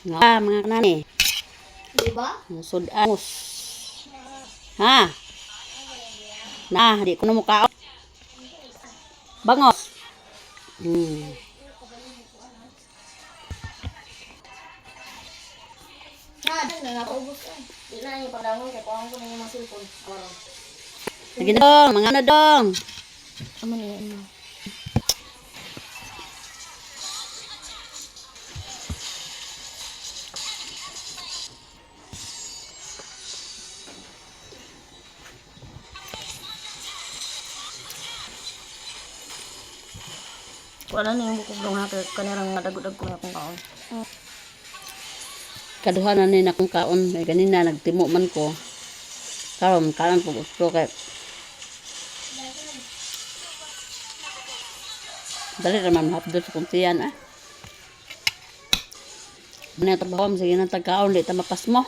Nga, mga kanani. Diba? Sudanos. Ha? Na, di ko na mukha. Bangos. Nakaubos ka. Di na yung pagdangon kaya kuhaan ko na yung mga cellphone. Lagi dong, mga ano dong. Ano na yan? Wala na yung bukog dong haka. Kanirang madagod-dag ko na akong kaon. Kaduha na ni akong kaon. Ay, ganina, nagtimo man ko. Karon, kalan po gusto kay. Dali naman hapdo sa kuntiyan, ah. Bina tabahom, sige na tagkaon, di ta mapas mo.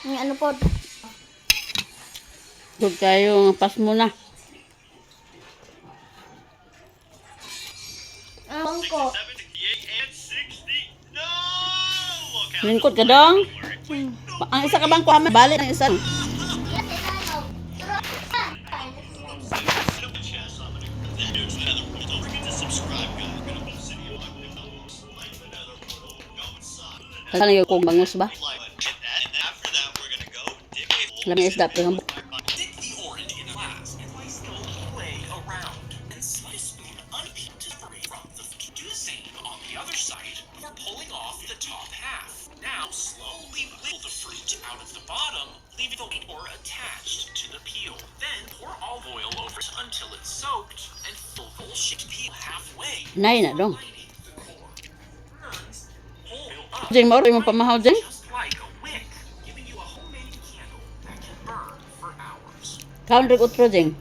Ano po? Huwag kayo, pas mo na. Bangko. Lingkod ka dong. Ang isa ka bang kuha, balik ang isa. Saan yung kong bangus ba? Alam niya isda, pero pulling off the top half. Now, slowly wiggle the fruit out of the bottom, leaving the weight or attached to the peel. Then pour olive oil over it until it's soaked and fill the shaped peel halfway. nay na dong. Jeng, mauro yung pamahaw, Jeng? Just like a wick, giving you a homemade candle that can burn for hours. Kaon rin utro, Jeng.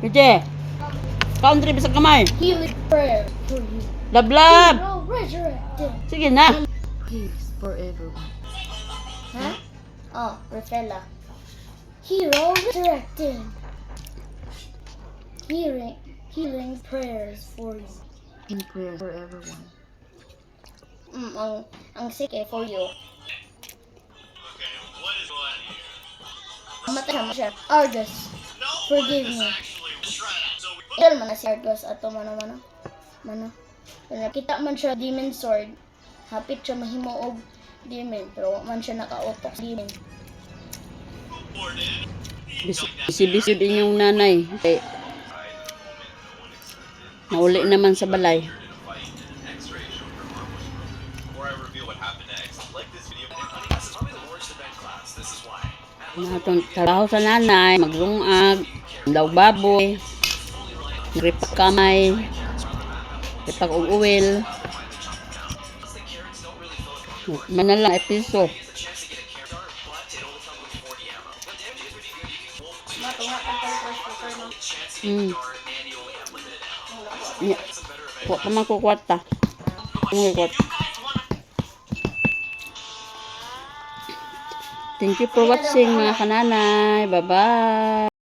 Ije, kaon rin bisag kamay. Healing prayer for you. Lablab! Hero resurrected. Sige na. Peace for everyone. Huh? Oh, Raffaella. Hero resurrected. Healing prayers for you. In prayer for everyone. Ang sick for you. Matay siya. Argus, forgive me. Idol man na si Argus ato mana. Nakita man siya demon sword. Hapit siya mahimo og demon pero man siya nakautok sa demon. Bisi-bisi din yung nanay. Okay. Nauli naman sa balay. Natong trabaho sa nanay, maglungag, daw baboy, ripak kamay, ripak og uwil. Manalang episo. Yeah. Huwag ka magkukwata. Thank you for watching mga kananay. Bye-bye.